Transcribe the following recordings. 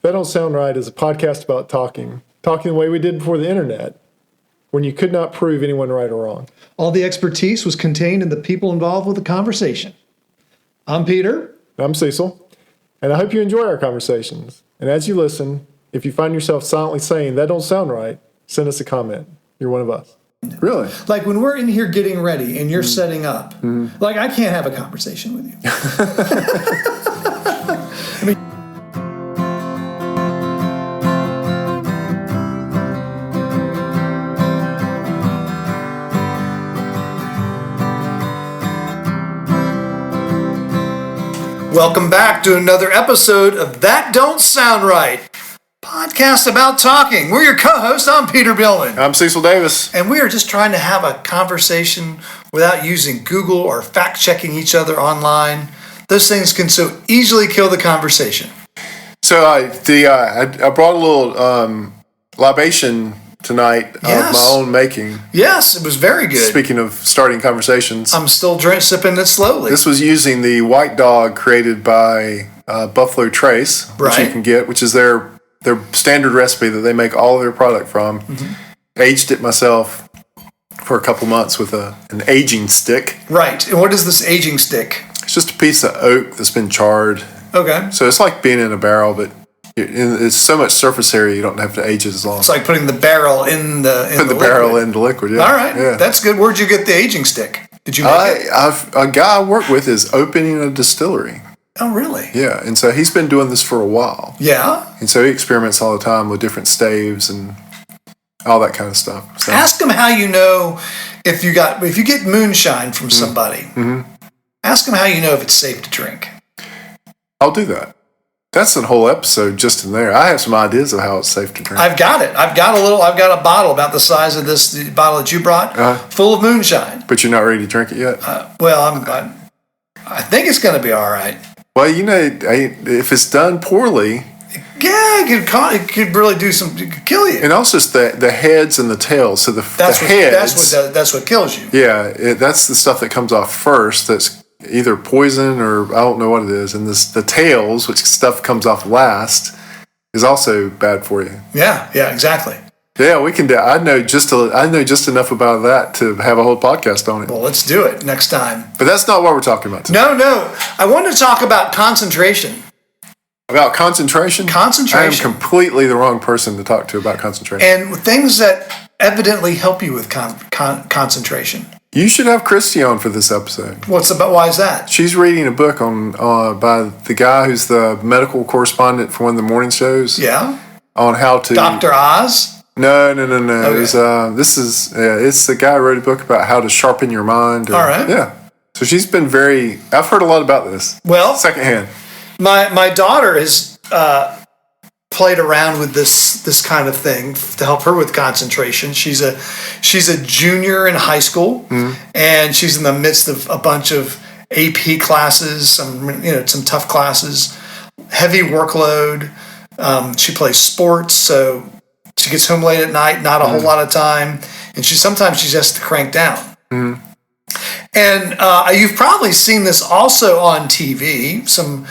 That Don't Sound Right is a podcast about talking the way we did before the internet, when you could not prove anyone right or wrong. All the expertise was contained in the people involved with the conversation. I'm Peter. I'm Cecil, and I hope you enjoy our conversations. And as you listen, if you find yourself silently saying, that don't sound right, send us a comment. You're one of us. Really? Like when we're in here getting ready and you're setting up, like I can't have a conversation with you. I mean, welcome back to another episode of That Don't Sound Right, podcast about talking. We're your co-hosts. I'm Peter Billman. I'm Cecil Davis. And we are just trying to have a conversation without using Google or fact-checking each other online. Those things can so easily kill the conversation. So I brought a little libation tonight of my own making. Yes, it was very good. Speaking of starting conversations. I'm still sipping it slowly. This was using the white dog created by Buffalo Trace, which you can get, which is their standard recipe that they make all of their product from. Mm-hmm. Aged it myself for a couple months with an aging stick. Right. And what is this aging stick? It's just a piece of oak that's been charred. Okay. So it's like being in a barrel, but it's so much surface area you don't have to age it as long. It's like putting the barrel in the barrel in the liquid. Yeah. All right. Yeah. That's good. Where'd you get the aging stick? Did you make it? A guy I work with is opening a distillery. Oh, really? Yeah, and so he's been doing this for a while. Yeah? And so he experiments all the time with different staves and all that kind of stuff. So. Ask him how you know if you get moonshine from somebody. Mm-hmm. Ask him how you know if it's safe to drink. I'll do that. That's a whole episode just in there. I have some ideas of how it's safe to drink. I've got it. I've got a bottle about the size of the bottle that you brought, full of moonshine. But you're not ready to drink it yet? I think it's going to be all right. Well, if it's done poorly... Yeah, it could really it could kill you. And also it's the heads and the tails. So that's what kills you. Yeah, that's the stuff that comes off first that's either poison or I don't know what it is. And the tails, which stuff comes off last, is also bad for you. Yeah, exactly. Yeah, we can do. I know just enough about that to have a whole podcast on it. Well, let's do it next time. But that's not what we're talking about today. No. I want to talk about concentration. About concentration? I am completely the wrong person to talk to about concentration. And things that evidently help you with concentration. You should have Christy on for this episode. Why is that? She's reading a book by the guy who's the medical correspondent for one of the morning shows. Yeah. On how to... Dr. Oz? No. Okay. It's the guy who wrote a book about how to sharpen your mind. All right. Yeah. So she's been I've heard a lot about this. Well, secondhand. My daughter has played around with this kind of thing to help her with concentration. She's a junior in high school, and she's in the midst of a bunch of AP classes, some tough classes, heavy workload. She plays sports, so she gets home late at night, not a whole lot of time, and sometimes she has to crank down. Mm. And you've probably seen this also on TV, some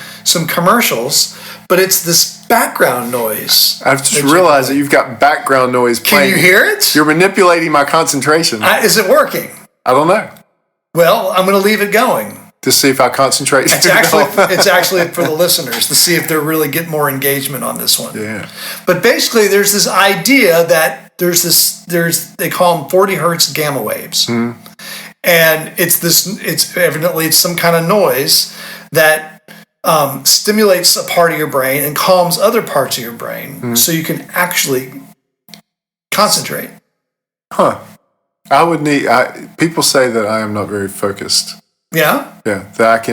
commercials, but it's this background noise. I've just realized that you've got background noise playing. Can you hear it? You're manipulating my concentration. Is it working? I don't know. Well, I'm going to leave it going. To see if I concentrate. It's actually for the listeners to see if they're really getting more engagement on this one. Yeah. But basically, there's this idea that they call them 40 hertz gamma waves. Mm. And it's evidently some kind of noise that stimulates a part of your brain and calms other parts of your brain, so you can actually concentrate. Huh. People say that I am not very focused. Yeah? Yeah, that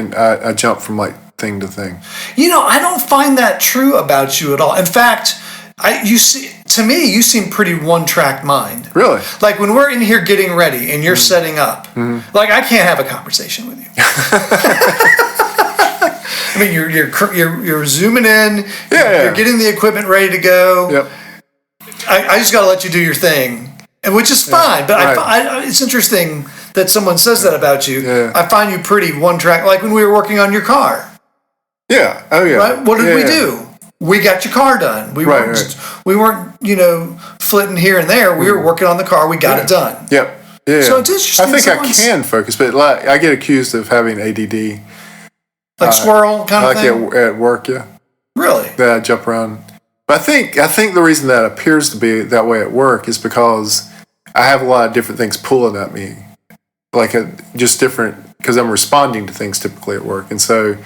I jump from thing to thing. I don't find that true about you at all. In fact, to me, you seem pretty one-track mind. Really? Like when we're in here getting ready and you're setting up, like I can't have a conversation with you. I mean, you're zooming in. You're getting the equipment ready to go. Yep. I just got to let you do your thing, and which is fine. But right. It's interesting that someone says that about you. Yeah. I find you pretty one track. Like when we were working on your car. Yeah. Oh yeah. Right. What did we do? we got your car done. We weren't, flitting here and there. We were working on the car. We got it done. Yep. Yeah. So it's interesting. I think I can focus, but I get accused of having ADD. Like squirrel kind of thing? Like at work, yeah. Really? That I jump around. But I think the reason that appears to be that way at work is because I have a lot of different things pulling at me. Like just different, because I'm responding to things typically at work. And so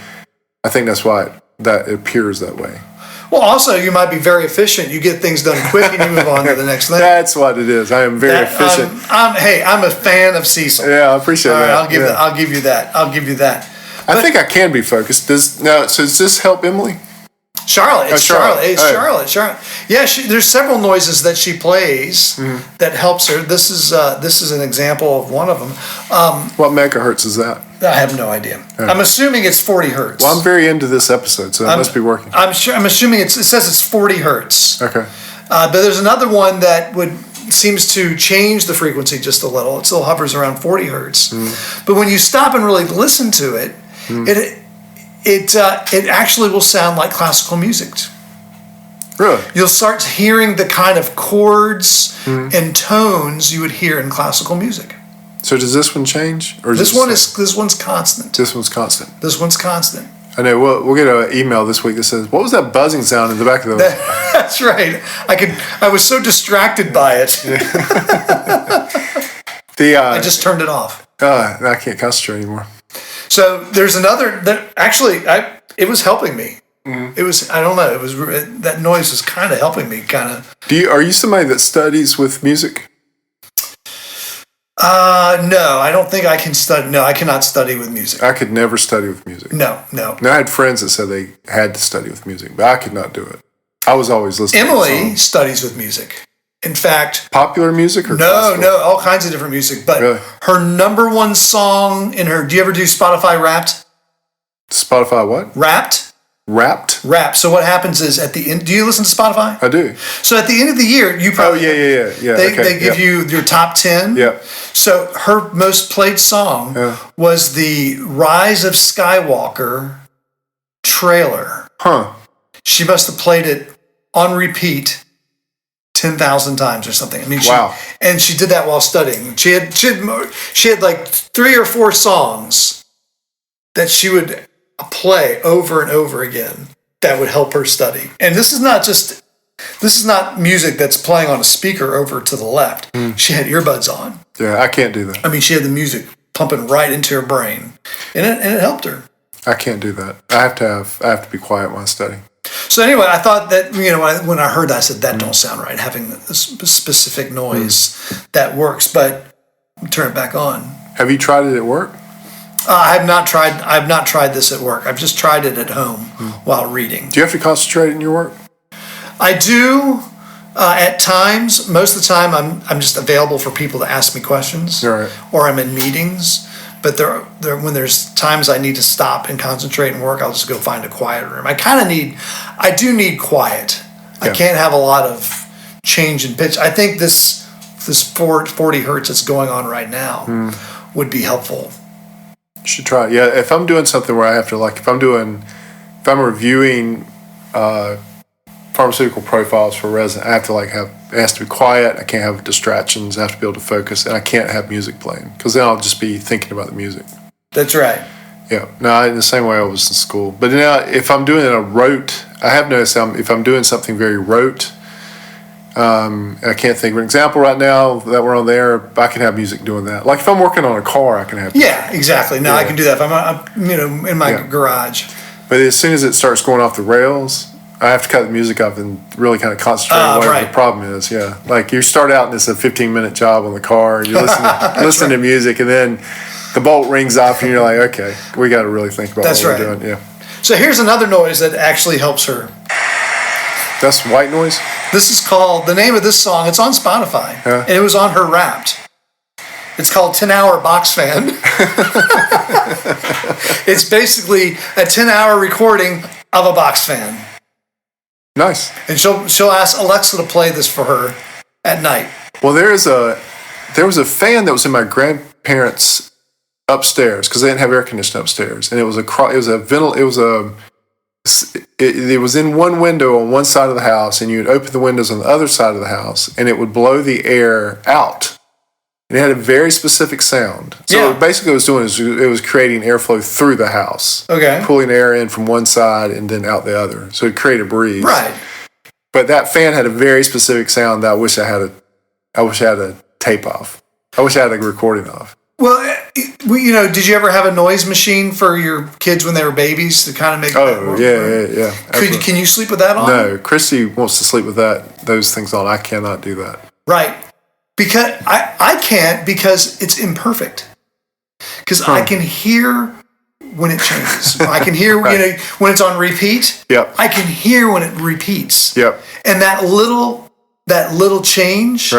I think that's why that it appears that way. Well, also, you might be very efficient. You get things done quick and you move on to the next thing. That's what it is. I am very efficient. I'm a fan of Cecil. Yeah, I appreciate that. I'll give you that. I think I can be focused. So does this help Emily? Charlotte. It's Charlotte. Yeah, there's several noises that she plays that helps her. This is an example of one of them. What megahertz is that? I have no idea. I'm assuming it's 40 hertz. Well, I'm very into this episode, so it must be working. I'm assuming it says it's 40 hertz. Okay. But there's another one that seems to change the frequency just a little. It still hovers around 40 hertz. But when you stop and really listen to it, it actually will sound like classical music. Really? You'll start hearing the kind of chords and tones you would hear in classical music. So does this one change? Or this one's constant. This one's constant. This one's constant. I know. We'll get an email this week that says, "What was that buzzing sound in the back of the?" That's right. I was so distracted by it. I just turned it off. I can't concentrate anymore. So there's another that actually it was helping me. It was, I don't know, that noise was kind of helping me Are you somebody that studies with music? No, I don't think I can study. No, I cannot study with music. I could never study with music. No. Now, I had friends that said they had to study with music, but I could not do it. I was always listening Emily to songs. studies with music. In fact, popular music or classical? No, all kinds of different music. But really? Her number one song in her, do you ever do Spotify Wrapped? Spotify what? Wrapped. Wrapped. So what happens is at the end, do you listen to Spotify? I do. So at the end of the year, you probably... Oh, yeah. They give you your top 10. Yeah. So her most played song was the Rise of Skywalker trailer. Huh. She must have played it on repeat 10,000 times or something. I mean, wow. And she did that while studying. She had like 3 or 4 songs that she would play over and over again that would help her study. And this is not music that's playing on a speaker over to the left. She had earbuds on. Yeah, I can't do that. I mean, she had the music pumping right into her brain, and it helped her. I can't do that. I have to be quiet while I study. So anyway, I thought that, when I heard that, I said, that don't sound right, having a specific noise that works, but turn it back on. Have you tried it at work? I have not tried this at work. I've just tried it at home while reading. Do you have to concentrate in your work? I do at times. Most of the time, I'm just available for people to ask me questions, right. Or I'm in meetings. But when there's times I need to stop and concentrate and work, I'll just go find a quiet room. I do need quiet. Yeah. I can't have a lot of change in pitch. I think this 40 hertz that's going on right now would be helpful. You should try it. Yeah, if I'm doing something where I have to, if I'm reviewing pharmaceutical profiles for a resident, I have to it has to be quiet. I can't have distractions. I have to be able to focus, and I can't have music playing because then I'll just be thinking about the music. That's right. Yeah. No, in the same way I was in school. But now, if I'm doing I have noticed if I'm doing something very rote, I can't think of an example right now that we're on there. I can have music doing that. Like if I'm working on a car, I can have music. Yeah, exactly. Now I can do that if I'm in my garage. But as soon as it starts going off the rails, I have to cut the music off and really kind of concentrate on whatever the problem is. Yeah, like you start out and it's a 15-minute job on the car, and you listen to music, and then the bolt rings off, and you're like, okay, we got to really think about what we're doing. Yeah. So here's another noise that actually helps her. That's white noise? This is called, the name of this song, it's on Spotify, and it was on her Wrapped. It's called 10-Hour Box Fan. It's basically a 10-hour recording of a box fan. Nice. And she'll ask Alexa to play this for her at night. Well, there was a fan that was in my grandparents' upstairs because they didn't have air conditioning upstairs, and it was it was in one window on one side of the house, and you would open the windows on the other side of the house, and it would blow the air out. And it had a very specific sound. So what basically it was doing is it was creating airflow through the house. Okay. Pulling air in from one side and then out the other. So it created a breeze. Right. But that fan had a very specific sound that I wish I had a tape of. I wish I had a recording of. Well, did you ever have a noise machine for your kids when they were babies to kind of make? Oh, yeah. Can you sleep with that on? No, Christy wants to sleep with those things on. I cannot do that. Right. Because I can't because it's imperfect. Because I can hear when it changes. I can hear when it's on repeat. Yep. I can hear when it repeats. Yep. And that little change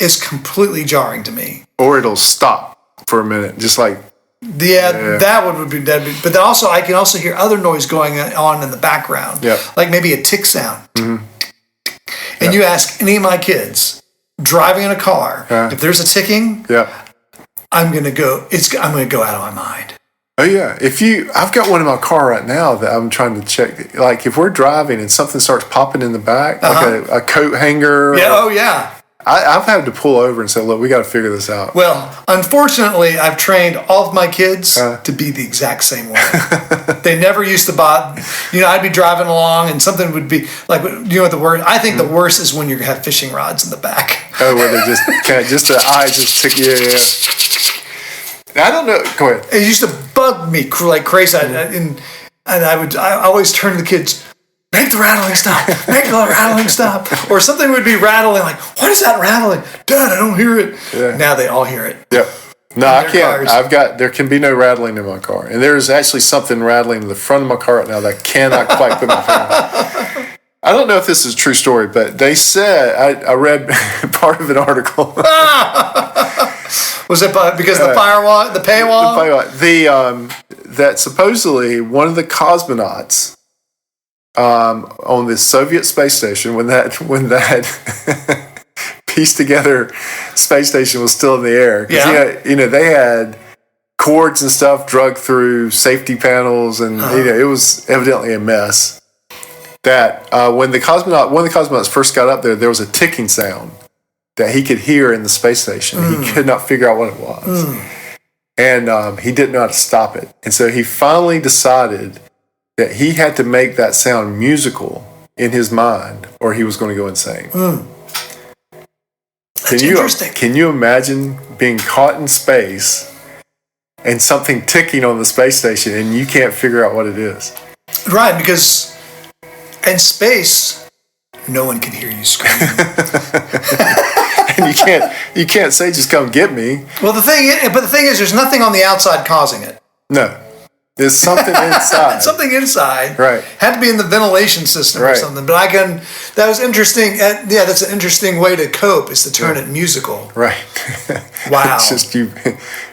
is completely jarring to me. Or it'll stop for a minute, just like. That would be dead. But then also, I can also hear other noise going on in the background. Yeah. Like maybe a tick sound. Mm-hmm. And you ask any of my kids driving in a car, if there's a ticking, I'm gonna go out of my mind. Oh yeah. I've got one in my car right now that I'm trying to check. Like if we're driving and something starts popping in the back, like a coat hanger. Yeah. I've had to pull over and say, look, we got to figure this out. Well, unfortunately, I've trained all of my kids to be the exact same way. They never used to bother. I'd be driving along and something would be like, what the word? I think the worst is when you have fishing rods in the back. Oh, where they just the eye just tick. Yeah. I don't know. Go ahead. It used to bug me like crazy. And I always turn to the kids, make the rattling stop. Make the rattling stop. Or something would be rattling like, what is that rattling? Dad, I don't hear it. Yeah. Now they all hear it. Yep. No, I can't. There can be no rattling in my car. And there's actually something rattling in the front of my car right now that I cannot quite put my finger on. I don't know if this is a true story, but they said, I read part of an article. Was it because the firewall, the paywall? That supposedly one of the cosmonauts on the Soviet space station, when that pieced together space station was still in the air, because they had cords and stuff drugged through safety panels, and it was evidently a mess. That when one of the cosmonauts first got up there was a ticking sound that he could hear in the space station. He could not figure out what it was, and he didn't know how to stop it. And so he finally decided that he had to make that sound musical in his mind, or he was going to go insane. That's interesting. Can you imagine being caught in space and something ticking on the space station, and you can't figure out what it is? Right, because in space, no one can hear you screaming. And you can't say, just come get me. Well, the thing is, there's nothing on the outside causing it. No. There's something inside. Something inside. Right. Had to be in the ventilation system or something. But that was interesting. That's an interesting way to cope, is to turn it musical. Right. Wow. It's just when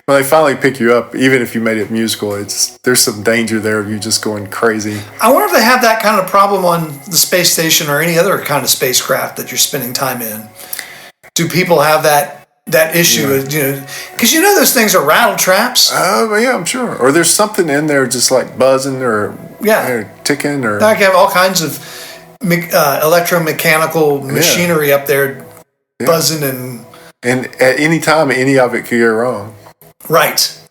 they finally pick you up, even if you made it musical, there's some danger there of you just going crazy. I wonder if they have that kind of problem on the space station or any other kind of spacecraft that you're spending time in. Do people have that issue? Because those things are rattle traps. Yeah, I'm sure. Or there's something in there just like buzzing or ticking or. I have all kinds of electromechanical machinery up there buzzing and at any time, any of it could go wrong. Right.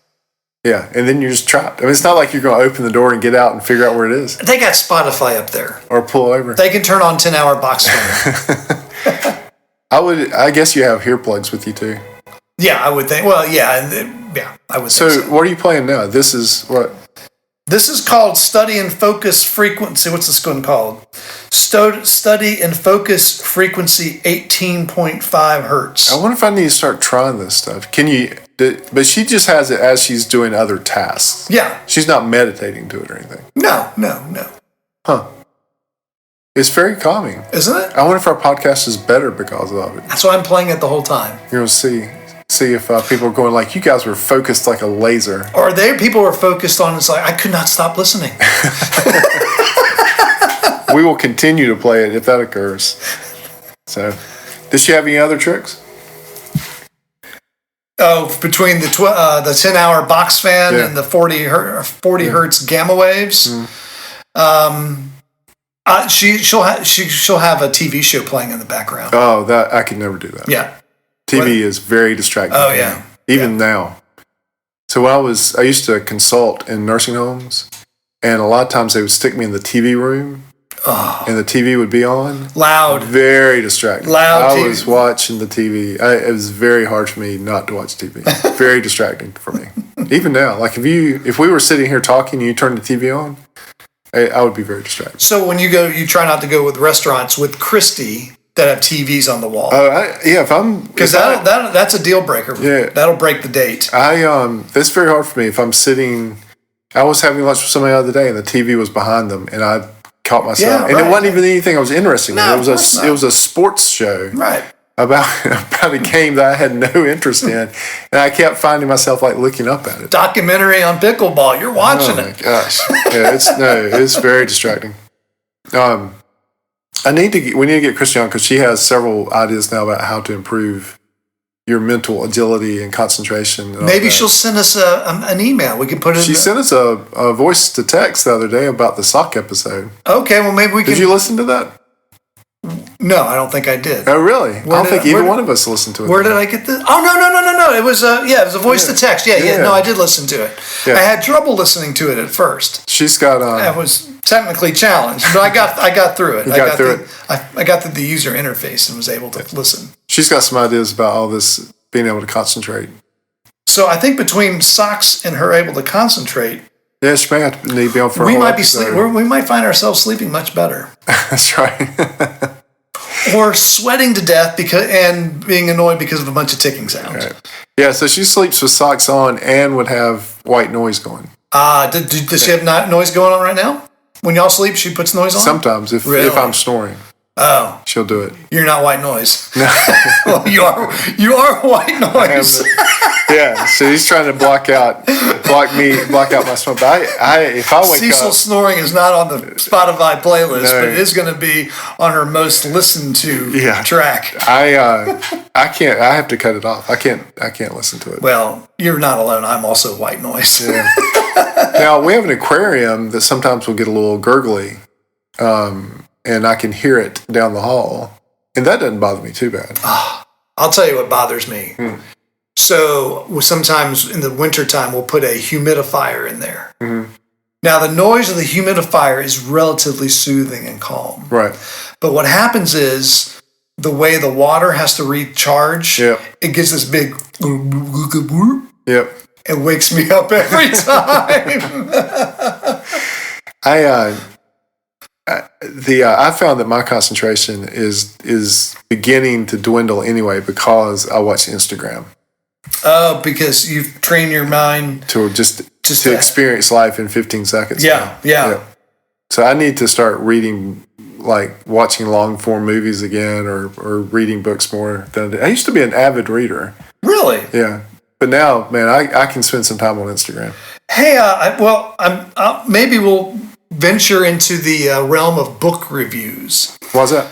Yeah, and then you're just trapped. I mean, it's not like you're going to open the door and get out and figure out where it is. They got Spotify up there. Or pull over. They can turn on 10-hour box phone. I guess you have earplugs with you too. Yeah, I would think. Well, I would think so. So what are you playing now? This is what? This is called Study and Focus Frequency. What's this one called? Study and Focus Frequency 18.5 hertz. I wonder if I need to start trying this stuff. Can you? But she just has it as she's doing other tasks. Yeah. She's not meditating to it or anything. No. Huh. It's very calming. Isn't it? I wonder if our podcast is better because of it. That's why I'm playing it the whole time. You're going to see if people are going like, you guys were focused like a laser. Or people were focused on, it's like, I could not stop listening. We will continue to play it if that occurs. So, does she have any other tricks? Oh, between the 10-hour box fan and the 40 hertz gamma waves. She'll have a TV show playing in the background. Oh, that I could never do that. Yeah. TV is very distracting. Oh, yeah. Even now. So when I used to consult in nursing homes, and a lot of times they would stick me in the TV room, and the TV would be on. Loud. Very distracting. Loud I TV. was watching the TV. It was very hard for me not to watch TV. Very distracting for me. Even now, like if we were sitting here talking and you turned the TV on, I would be very distracted. So when you go, you try not to go with restaurants with Christy that have TVs on the wall. Because that's a deal breaker. Yeah. That'll break the date. It's very hard for me if I'm sitting. I was having lunch with somebody the other day, and the TV was behind them, and I caught myself. It wasn't even anything I was interested in. No, it was a sports show. Right. About a game that I had no interest in, and I kept finding myself like looking up at it. Documentary on pickleball. You're watching it. Oh my gosh! Yeah, it's very distracting. We need to get Christy on because she has several ideas now about how to improve your mental agility and concentration. And Maybe she'll send us an email. We can put it. She sent us a voice to text the other day about the sock episode. Okay, well maybe we can. Did you listen to that? No, I don't think I did. Oh, really? I don't think either one of us listened to it. Where did I get this? Oh, no. It was it was a voice to text. Yeah. No, I did listen to it. Yeah. I had trouble listening to it at first. She's got. I was technically challenged, but I got through it. I got through the user interface and was able to listen. She's got some ideas about all this being able to concentrate. So I think between socks and her able to concentrate. Yeah, she may have to need to be on for a We whole might be episode. we might find ourselves sleeping much better. That's right. Or sweating to death and being annoyed because of a bunch of ticking sounds. Right. Yeah, so she sleeps with socks on and would have white noise going. Does she have noise going on right now? When y'all sleep, she puts noise on? Sometimes, if I'm snoring. Oh. She'll do it. You're not white noise. No. Well, you are white noise. Yeah, so he's trying to block out my smoke. But if I wake Cecil up, snoring is not on the Spotify playlist, but it is going to be on her most listened to track. I can't. I have to cut it off. I can't listen to it. Well, you're not alone. I'm also white noise. Yeah. Now we have an aquarium that sometimes will get a little gurgly, and I can hear it down the hall, and that doesn't bother me too bad. I'll tell you what bothers me. So sometimes in the wintertime, we'll put a humidifier in there. Mm-hmm. Now, the noise of the humidifier is relatively soothing and calm. Right. But what happens is the way the water has to recharge, it gives this big... Yep. It wakes me up every time. I found that my concentration is beginning to dwindle anyway because I watch Instagram. Oh, because you've trained your mind to experience life in 15 seconds. Yeah. So I need to start reading, like watching long form movies again, or reading books more than I did. I used to be an avid reader. Really? Yeah. But now, man, I can spend some time on Instagram. Hey, maybe we'll venture into the realm of book reviews. Why's that?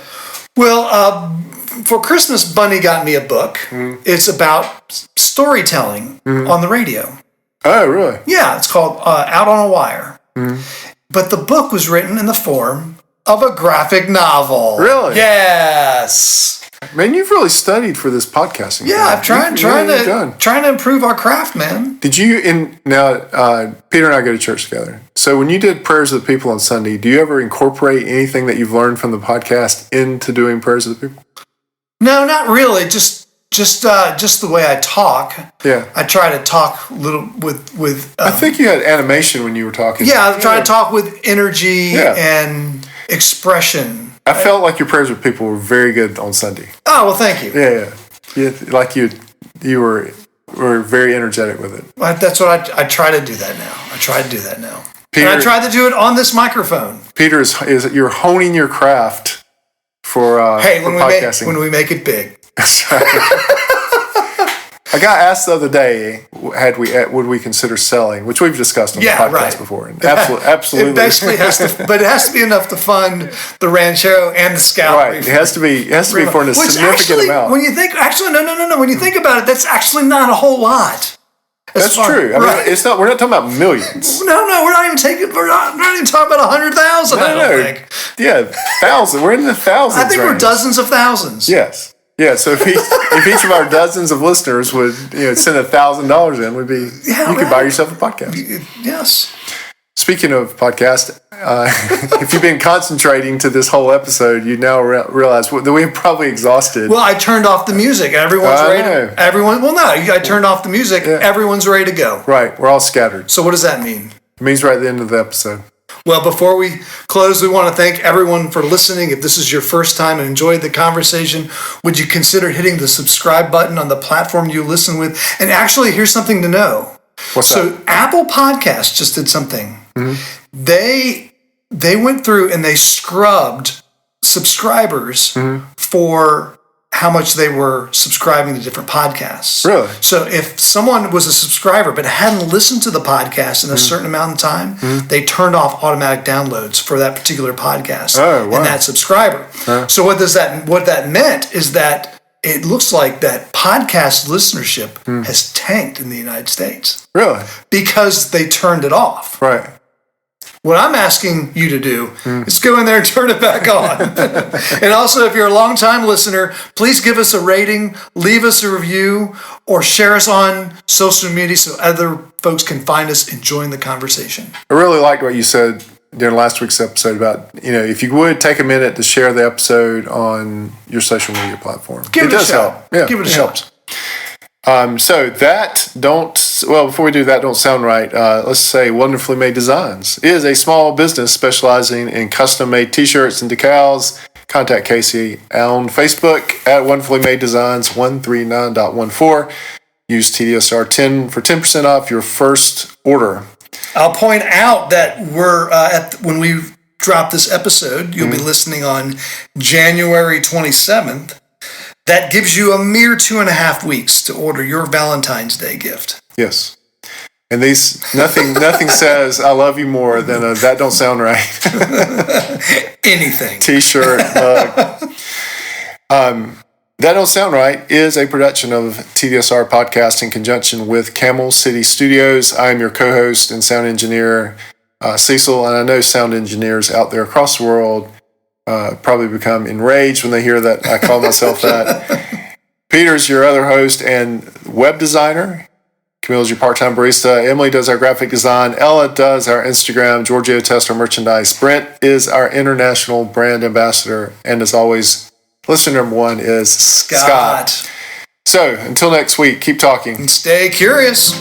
Well, for Christmas, Bunny got me a book. Mm. It's about storytelling on the radio. Oh, really? Yeah, it's called Out on a Wire. Mm. But the book was written in the form of a graphic novel. Really? Yes. Man, you've really studied for this podcasting. Yeah, I'm trying to improve our craft, man. Did you, Peter and I go to church together. So when you did prayers of the people on Sunday, do you ever incorporate anything that you've learned from the podcast into doing prayers of the people? No, not really. Just the way I talk. Yeah. I try to talk a little with. I think you had animation when you were talking. Yeah, I try to talk with energy and expression. I felt like your prayers with people were very good on Sunday. Oh, well, thank you. Yeah. Like you were very energetic with it. That's what I try to do that now. Peter, and I try to do it on this microphone. Peter, you're honing your craft for podcasting. When we make it big. That's right. I got asked the other day, would we consider selling, which we've discussed on the podcast before. And absolutely. It basically has to, but it has to be enough to fund the Rancho and the Scout. Right. It has to be for a significant amount. When you think, no. When you think about it, that's actually not a whole lot. That's true. I mean, it's not. We're not talking about millions. No, we're not even talking about 100,000. I don't think. Yeah, thousands. We're in the thousands. I think we're dozens of thousands. Yes. Yeah. So if each of our dozens of listeners would send $1,000 in, you could buy yourself a podcast. Yes. Speaking of podcast, if you've been concentrating to this whole episode, you now realize that we're probably exhausted. Well, I turned off the music. Everyone's ready. I turned off the music. Yeah. Everyone's ready to go. Right. We're all scattered. So what does that mean? It means right at the end of the episode. Well, before we close, we want to thank everyone for listening. If this is your first time and enjoyed the conversation, would you consider hitting the subscribe button on the platform you listen with? And actually, here's something to know. What's that? Apple Podcasts just did something. Mm-hmm. They went through and they scrubbed subscribers for how much they were subscribing to different podcasts. Really? So if someone was a subscriber but hadn't listened to the podcast in a certain amount of time, they turned off automatic downloads for that particular podcast and that subscriber. So what that meant is that it looks like that podcast listenership has tanked in the United States. Really? Because they turned it off. Right. What I'm asking you to do is go in there and turn it back on. And also, if you're a long-time listener, please give us a rating, leave us a review, or share us on social media so other folks can find us and join the conversation. I really liked what you said during last week's episode about, if you would take a minute to share the episode on your social media platform. Give it a shot. Help. Yeah, give it a shot. Helps. Before we do that, don't sound right. Let's say Wonderfully Made Designs is a small business specializing in custom made t-shirts and decals. Contact Casey on Facebook at Wonderfully Made Designs 139.14. Use TDSR10 for 10% off your first order. I'll point out that we're when we drop this episode, you'll be listening on January 27th. That gives you a mere 2.5 weeks to order your Valentine's Day gift. Yes. And nothing says I love you more than a that don't sound right. Anything. T-shirt, mug. That Don't Sound Right is a production of TDSR Podcast in conjunction with Camel City Studios. I am your co-host and sound engineer, Cecil, and I know sound engineers out there across the world probably become enraged when they hear that I call myself that. Peter's your other host and web designer. Camille's your part-time barista. Emily does our graphic design. Ella does our Instagram. Giorgio tests our merchandise. Brent is our international brand ambassador. And as always, listener number one is Scott. So until next week, keep talking. And stay curious.